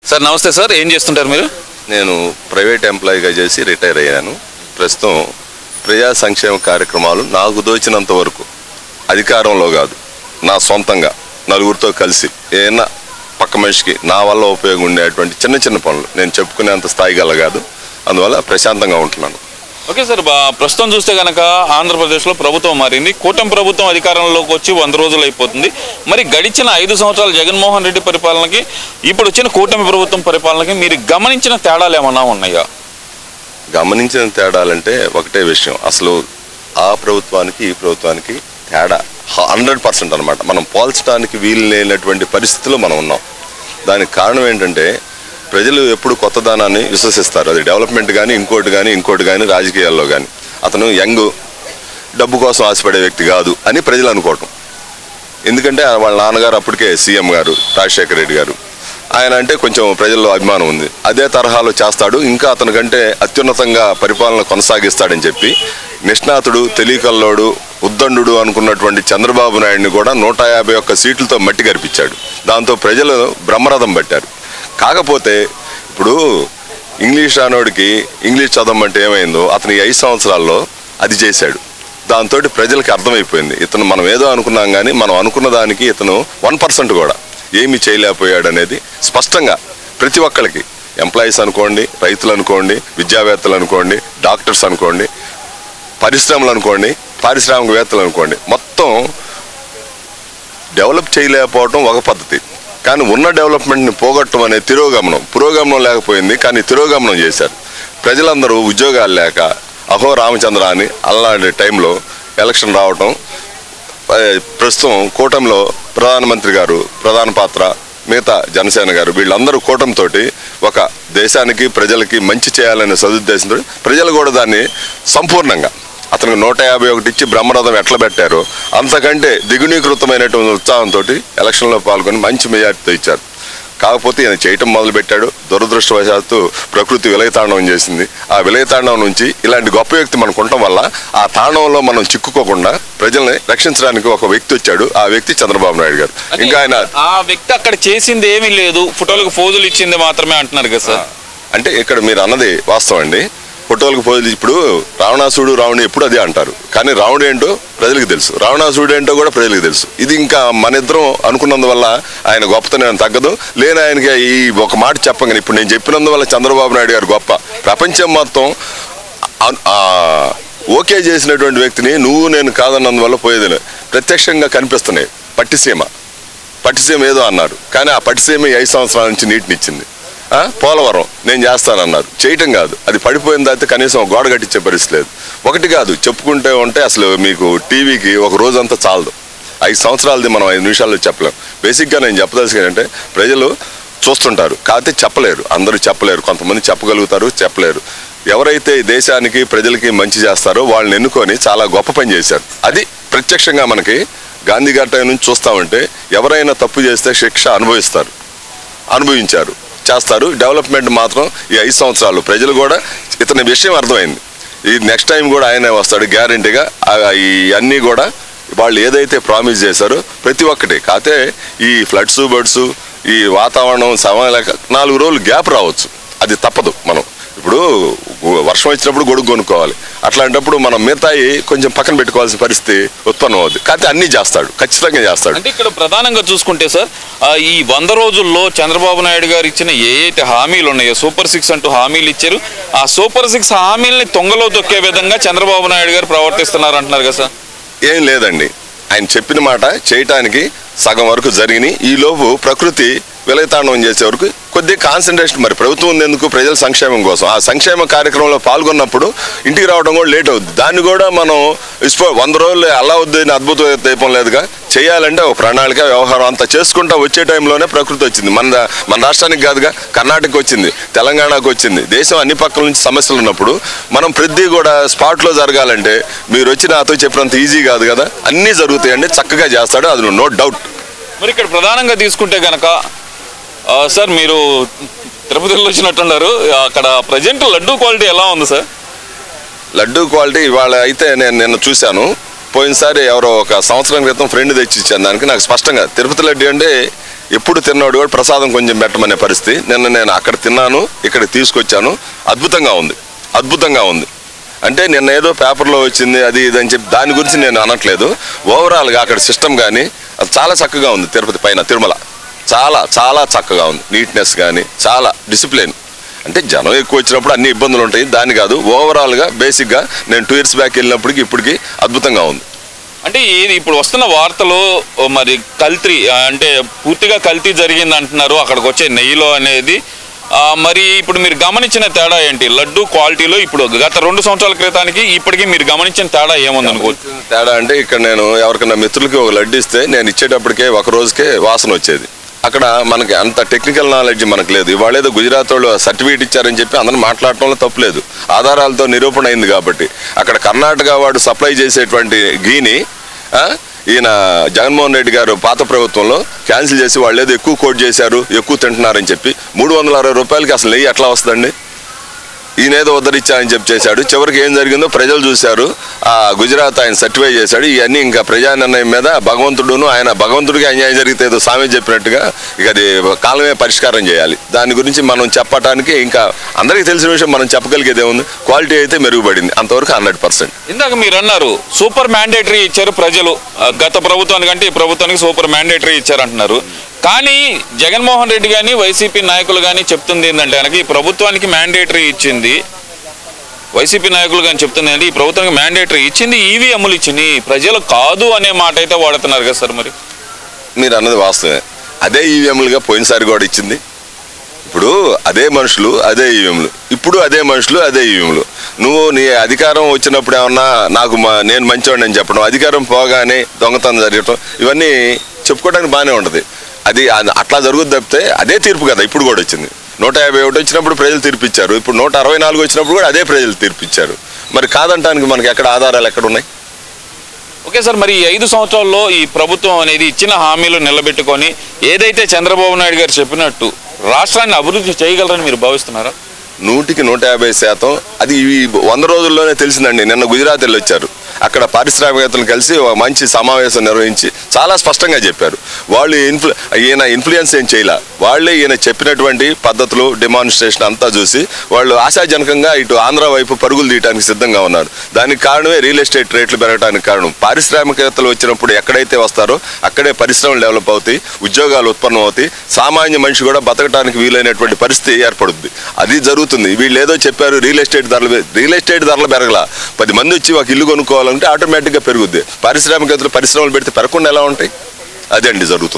Sir నమస్తే sir, ఏం చేస్తుంటారు మీరు? నేను ప్రైవేట్ ఎంప్లాయీగా చేసి రిటైర్ అయ్యాను. ప్రస్తుతం ప్రజా సంక్షేమ కార్యక్రమాలు నాకు దోచినంత వరకు అధికారంలో కాదు, నా సొంతంగా నలుగురితో కలిసి ఏదైనా పక్క మనిషికి నా వల్ల ఉపయోగం ఉండేటువంటి చిన్న చిన్న పనులు నేను చెప్పుకునేంత స్థాయి గల కాదు. అందువల్ల ప్రశాంతంగా ఉంటున్నాను. ఓకే సార్, ప్రస్తుతం చూస్తే కనుక ఆంధ్రప్రదేశ్లో ప్రభుత్వం మారింది. కూటమి ప్రభుత్వం అధికారంలోకి వచ్చి 100 రోజులు అయిపోతుంది. మరి గడిచిన 5 సంవత్సరాలు జగన్మోహన్ రెడ్డి పరిపాలనకి ఇప్పుడు వచ్చిన కూటమి ప్రభుత్వం పరిపాలనకి మీరు గమనించిన తేడాలు ఏమన్నా ఉన్నాయా? గమనించిన తేడాలంటే ఒకటే విషయం, అసలు ఆ ప్రభుత్వానికి ఈ ప్రభుత్వానికి తేడా 100% అనమాట. మనం పోల్చడానికి వీలు లేనటువంటి పరిస్థితిలో మనం ఉన్నాం. దానికి కారణం ఏంటంటే ప్రజలు ఎప్పుడు కొత్తదనాన్ని విశ్వసిస్తారు. అది డెవలప్మెంట్ కానీ ఇంకోటి కానీ రాజకీయాల్లో కానీ అతను యంగ్ డబ్బు కోసం ఆశపడే వ్యక్తి కాదు అని ప్రజలు అనుకోవటం. ఎందుకంటే వాళ్ళ నాన్నగారు అప్పటికే సీఎం గారు రాజశేఖర రెడ్డి గారు, ఆయన అంటే కొంచెం ప్రజల్లో అభిమానం ఉంది. అదే తరహాలో చేస్తాడు, ఇంకా అతనికంటే అత్యున్నతంగా పరిపాలన కొనసాగిస్తాడని చెప్పి నిష్ణాతుడు, తెలియకల్లోడు, ఉద్దండు అనుకున్నటువంటి చంద్రబాబు నాయుడిని కూడా 151 సీట్లతో మట్టి కరిపించాడు. దాంతో ప్రజలు బ్రహ్మరథం పట్టారు. కాకపోతే ఇప్పుడు ఇంగ్లీష్ రానోడికి ఇంగ్లీష్ చదవమంటే ఏమైందో అతను 5 సంవత్సరాల్లో అది చేశాడు. దాంతో ప్రజలకి అర్థమైపోయింది ఇతను మనం ఏదో అనుకున్నాం కానీ మనం అనుకున్న దానికి ఇతను 1% కూడా ఏమీ చేయలేకపోయాడు అనేది స్పష్టంగా ప్రతి ఒక్కరికి, ఎంప్లాయీస్ అనుకోండి, రైతులు అనుకోండి, విద్యావేత్తలు అనుకోండి, డాక్టర్స్ అనుకోండి, పరిశ్రమలు అనుకోండి, పారిశ్రామికవేత్తలు అనుకోండి, మొత్తం డెవలప్ చేయలేకపోవటం ఒక పద్ధతి. కానీ ఉన్న డెవలప్మెంట్ని పోగొట్టడం అనే పురోగమనం లేకపోయింది. కానీ తిరోగమనం చేశారు. ప్రజలందరూ ఉద్యోగాలు లేక అహో రామచంద్ర అని అలాంటి టైంలో ఎలక్షన్ రావటం, ప్రస్తుతం కూటమిలో ప్రధానమంత్రి గారు ప్రధాన పాత్ర, మిగతా జనసేన గారు వీళ్ళందరూ కూటమితోటి ఒక దేశానికి ప్రజలకి మంచి చేయాలనే సదుద్దేశంతో ప్రజలు కూడా దాన్ని సంపూర్ణంగా అతనికి 151 ఇచ్చి బ్రహ్మరథం ఎట్లా పెట్టారో అంతకంటే దిగునీకృతమైనటువంటి ఉత్సాహంతో ఎలక్షన్లో పాల్గొని మంచి మెజార్టీతో ఇచ్చారు. కాకపోతే ఈయన చేయటం మొదలుపెట్టాడు. దురదృష్టవశాత్తు ప్రకృతి విలయతాండవం చేసింది. ఆ విలయతాండవం నుంచి ఇలాంటి గొప్ప వ్యక్తి మనకు ఉండటం వల్ల ఆ తాండవంలో మనం చిక్కుకోకుండా ప్రజల్ని రక్షించడానికి ఒక వ్యక్తి వచ్చాడు. ఆ వ్యక్తి చంద్రబాబు నాయుడు గారు. ఇంకా ఆయన ఆ వ్యక్తి అక్కడ చేసింది ఏమీ లేదు, ఫోటోలకు పోజులు ఇచ్చింది మాత్రమే అంటున్నారు కదా సార్. అంటే ఇక్కడ మీరు అన్నది వాస్తవం అండి. ఫోటోలకు పోజులు ఇప్పుడు రావణాసుడు రావణి ఎప్పుడు అదే అంటారు, కానీ రావణుడు ఏంటో ప్రజలకు తెలుసు, రావణాసుడు ఏంటో కూడా ప్రజలకు తెలుసు. ఇది ఇంకా మన ఇద్దరం అనుకున్నందువల్ల ఆయన గొప్పతనం తగ్గదు. లేని ఆయనకి ఈ ఒక మాట చెప్పగానే ఇప్పుడు నేను చెప్పినందువల్ల చంద్రబాబు నాయుడు గారు గొప్ప, ప్రపంచం మొత్తం ఓకే చేసినటువంటి వ్యక్తిని నువ్వు నేను కాదన్నందువల్ల పోయేది ప్రత్యక్షంగా కనిపిస్తున్నాయి. పట్టిసీమ ఏదో అన్నారు, కానీ ఆ పట్టిసీమ 5 సంవత్సరాల నుంచి నీటినిచ్చింది. పోలవరం నేను చేస్తానన్నారు, చేయటం కాదు, అది పడిపోయిన తర్వాత కనీసం గోడ కట్టించే పరిస్థితి లేదు. ఒకటి కాదు చెప్పుకుంటే ఉంటే అసలు మీకు టీవీకి ఒక రోజంతా చాలదు. 5 సంవత్సరాలది మనం 5 నిమిషాల్లో చెప్పలేం. బేసిక్గా నేను చెప్పదలుచుకుంటే ప్రజలు చూస్తుంటారు, కాకపోతే చెప్పలేరు, అందరూ చెప్పలేరు, కొంతమంది చెప్పగలుగుతారు, చెప్పలేరు. ఎవరైతే దేశానికి ప్రజలకి మంచి చేస్తారో వాళ్ళని ఎన్నుకొని చాలా గొప్ప పని చేశారు. అది ప్రత్యక్షంగా మనకి గాంధీ గారి నుంచి చూస్తామంటే ఎవరైనా తప్పు చేస్తే శిక్ష అనుభవించారు, చేస్తారు. డెవలప్మెంట్ మాత్రం ఈ 5 సంవత్సరాలు ప్రజలు కూడా ఇతని విషయం అర్థమైంది. ఈ నెక్స్ట్ టైం కూడా ఆయనే వస్తాడు గ్యారంటీగా. ఈ అన్నీ కూడా వాళ్ళు ఏదైతే ప్రామిస్ చేశారో ప్రతి ఒక్కటి. కాకపోతే ఈ ఫ్లడ్స్ బర్డ్స్ ఈ వాతావరణం సమయలేక 4 రోజులు గ్యాప్ రావచ్చు, అది తప్పదు. మనం ఇప్పుడు వర్షం వచ్చినప్పుడు గొడుగు కొనుక్కోవాలి, అట్లాంటప్పుడు మనం మిగతాయి కొంచెం పక్కన పెట్టుకోవాల్సిన పరిస్థితి ఉత్పన్నం అవుతుంది. కాకపోతే అన్నీ చేస్తాడు, ఖచ్చితంగా చేస్తాడు. అంటే ఇక్కడ ప్రధానంగా చూసుకుంటే సార్, ఈ 100 రోజుల్లో చంద్రబాబు నాయుడు గారు ఇచ్చిన ఏదైతే హామీలు ఉన్నాయో సూపర్ 6 అంటూ హామీలు ఇచ్చారు, ఆ సూపర్ 6 హామీలని తొంగలో తొక్కే విధంగా చంద్రబాబు నాయుడు గారు ప్రవర్తిస్తున్నారు అంటున్నారు కదా సార్. ఏం లేదండి, ఆయన చెప్పిన మాట చేయటానికి సగం వరకు జరిగినాయి. ఈలోపు ప్రకృతి విలయతాండవం చేసే వరకు కొద్దిగా కాన్సన్ట్రేషన్, మరి ప్రభుత్వం ఉంది ఎందుకు, ప్రజల సంక్షేమం కోసం. ఆ సంక్షేమ కార్యక్రమంలో పాల్గొన్నప్పుడు ఇంటికి రావడం కూడా లేట్ అవుతుంది. దాన్ని కూడా మనం 100 రోజులు అల్లావుద్దీన్ అద్భుత దీపం లేదుగా, చేయాలంటే ఒక ప్రణాళిక వ్యవహారం అంతా చేసుకుంటా వచ్చే టైంలోనే ప్రకృతి వచ్చింది. మన రాష్ట్రానికి కాదుగా, కర్ణాటకకు వచ్చింది, తెలంగాణకు వచ్చింది. దేశం అన్ని పక్కల నుంచి సమస్యలు ఉన్నప్పుడు మనం ప్రతి కూడా స్పాట్లో జరగాలంటే మీరు వచ్చి నాతో చెప్పినంత ఈజీ కాదు కదా. అన్నీ జరుగుతాయండి, చక్కగా చేస్తాడు, అది నో డౌట్. మరి ఇక్కడ ప్రధానంగా తీసుకుంటే కనుక సార్, మీరు తిరుపతిలో వచ్చినట్టున్నారు, అక్కడ ప్రజెంట్ లడ్డూ క్వాలిటీ ఎలా ఉంది సార్? లడ్డూ క్వాలిటీ ఇవాళ అయితే నేను నిన్న చూశాను. పోయినసారి ఎవరో ఒక సంవత్సరం క్రితం ఫ్రెండ్ తెచ్చి ఇచ్చాను. దానికి నాకు స్పష్టంగా తిరుపతి లడ్డు అంటే ఎప్పుడు తిన్నాడు కూడా ప్రసాదం కొంచెం పెట్టమనే పరిస్థితి. నిన్న నేను అక్కడ తిన్నాను, ఇక్కడికి తీసుకొచ్చాను. అద్భుతంగా ఉంది. అంటే నిన్న ఏదో పేపర్లో వచ్చింది అది ఇది అని చెప్పి దాని గురించి నేను అనట్లేదు. ఓవరాల్గా అక్కడ సిస్టమ్ కానీ అది చాలా చక్కగా ఉంది. తిరుపతి పైన తిరుమల చాలా చాలా చక్కగా ఉంది. నీట్నెస్ కానీ చాలా డిసిప్లిన్. అంటే జనం ఎక్కువ వచ్చినప్పుడు అన్ని ఇబ్బందులు ఉంటాయి, దాని కాదు. ఓవరాల్గా బేసిక్గా నేను 2 years బ్యాక్ వెళ్ళినప్పటికి ఇప్పటికి అద్భుతంగా ఉంది. అంటే ఇది ఇప్పుడు వస్తున్న వార్తలు మరి కల్తీ అంటే పూర్తిగా కల్తీ జరిగింది అంటున్నారు అక్కడికి వచ్చే నెయ్యిలో అనేది. మరి ఇప్పుడు మీరు గమనించిన తేడా ఏంటి లడ్డు క్వాలిటీలో? ఇప్పుడు గత 2 సంవత్సరాల క్రితానికి ఇప్పటికీ మీరు గమనించిన తేడా ఏముంది అనుకోవచ్చు? తేడా అంటే ఇక్కడ నేను ఎవరికైనా మిత్రులకి ఒక లడ్డు ఇస్తే నేను ఇచ్చేటప్పటికే ఒక రోజుకే వాసన వచ్చేది. అక్కడ మనకి అంత టెక్నికల్ నాలెడ్జ్ మనకు లేదు. ఇవాళ ఏదో గుజరాత్ వాళ్ళు సర్టిఫికేట్ ఇచ్చారని చెప్పి అందరూ మాట్లాడటంలో తప్పులేదు, ఆధారాలతో నిరూపణ అయింది కాబట్టి. అక్కడ కర్ణాటక వాడు సప్లై చేసేటువంటి ఘీని ఈయన జగన్మోహన్ రెడ్డి గారు పాత ప్రభుత్వంలో క్యాన్సిల్ చేసి వాళ్ళు ఏదో ఎక్కువ కోట్ చేశారు, ఎక్కువ తింటున్నారని చెప్పి 360 రూపాయలకి అసలు నెయ్యి ఎట్లా వస్తుందండి? ఈయన ఏదో ఉద్ధరించారని చెప్పి చేశాడు. చివరికి ఏం జరిగిందో ప్రజలు చూశారు. ఆ గుజరాత్ ఆయన సర్టిఫై చేశాడు. ఇవన్నీ ఇంకా ప్రజా నిర్ణయం మీద భగవంతుడికి అన్యాయం జరిగితే ఏదో సామెత చెప్పినట్టుగా ఇక అది కాలమే పరిష్కారం చేయాలి. దాని గురించి మనం చెప్పటానికి ఇంకా అందరికీ తెలిసిన విషయం మనం చెప్పగలిగేది ఏముంది? క్వాలిటీ అయితే మెరుగుపడింది అంతవరకు 100%. ఇందాక మీరు అన్నారు సూపర్ మ్యాండేటరీ ఇచ్చారు ప్రజలు, గత ప్రభుత్వానికంటే ఈ ప్రభుత్వానికి సూపర్ మ్యాండేటరీ ఇచ్చారంటున్నారు. కానీ జగన్మోహన్ రెడ్డి కానీ వైసీపీ నాయకులు కానీ చెప్తుంది ఏంటంటే కనుక ఈ ప్రభుత్వానికి మ్యాండేటరీ ఇచ్చింది, వైసీపీ నాయకులు కానీ చెప్తుంది ఏంటి ఈ ప్రభుత్వానికి మ్యాండేటరీ ఇచ్చింది ఈవీఎంలు ఇచ్చింది, ప్రజలు కాదు అనే మాట అయితే వాడుతున్నారు కదా సార్. మరి మీరు అన్నది వాస్తవమే. అదే ఈవీఎంలుగా పోయినసారి కూడా ఇచ్చింది. ఇప్పుడు అదే మనుషులు అదే ఈవీఎంలు, ఇప్పుడు అదే మనుషులు అదే ఈవీఎంలు. నువ్వు నీ అధికారం వచ్చినప్పుడు ఏమన్నా నేను మంచివాడిని అని చెప్పడం, అధికారం పోగానే దొంగతనం జరగటం, ఇవన్నీ చెప్పుకోవడానికి బాగానే ఉంటుంది. అది అట్లా జరుగుద్ది తప్పితే అదే తీర్పు కదా ఇప్పుడు కూడా వచ్చింది. 151 వచ్చినప్పుడు ప్రజలు తీర్పిచ్చారు, ఇప్పుడు 164 వచ్చినప్పుడు కూడా అదే ప్రజలు తీర్పిచ్చారు. మరి కాదంటానికి మనకి ఎక్కడ ఆధారాలు ఎక్కడ ఉన్నాయి? ఓకే సార్, మరి ఈ 5 సంవత్సరాల్లో ఈ ప్రభుత్వం అనేది ఇచ్చిన హామీలు నిలబెట్టుకొని ఏదైతే చంద్రబాబు నాయుడు గారు చెప్పినట్టు రాష్ట్రాన్ని అభివృద్ధి చేయగలరని మీరు భావిస్తున్నారా? 100కి 150%. అది ఈ 100 రోజుల్లోనే తెలిసిందండి. నిన్న గుజరాత్ వెళ్ళి వచ్చారు. అక్కడ పారిశ్రామికవేత్తలను కలిసి ఒక మంచి సమావేశం నిర్వహించి చాలా స్పష్టంగా చెప్పారు. వాళ్ళు ఈయన ఇన్ఫ్లుయెన్స్ ఏం చేయలే. వాళ్ళే ఈయన చెప్పినటువంటి పద్ధతులు డెమాన్స్ట్రేషన్ అంతా చూసి వాళ్ళు ఆశాజనకంగా ఇటు ఆంధ్ర వైపు పరుగులు తీయడానికి సిద్ధంగా ఉన్నారు. దానికి కారణమే రియల్ ఎస్టేట్ రేట్లు పెరగడానికి కారణం. పారిశ్రామికవేత్తలు వచ్చినప్పుడు ఎక్కడైతే వస్తారో అక్కడే పరిశ్రమలు డెవలప్ అవుతాయి, ఉద్యోగాలు ఉత్పన్నం అవుతాయి, సామాన్య మనిషి కూడా బతకడానికి వీలైనటువంటి పరిస్థితి ఏర్పడుద్ది. అది జరుగుతుంది. వీళ్ళు ఏదో చెప్పారు రియల్ ఎస్టేట్ ధరలు పెరగల. 10 మంది వచ్చి ఒక ఇల్లు కొనుక్కోవాలంటే ఆటోమేటిక్గా పెరుగుద్ది. పారిశ్రామికవేత్తలు పరిశ్రమలు పెడితే పెరగకుండా ఎలా ఉంటాయి? అదే అండి జరుగుతుంది.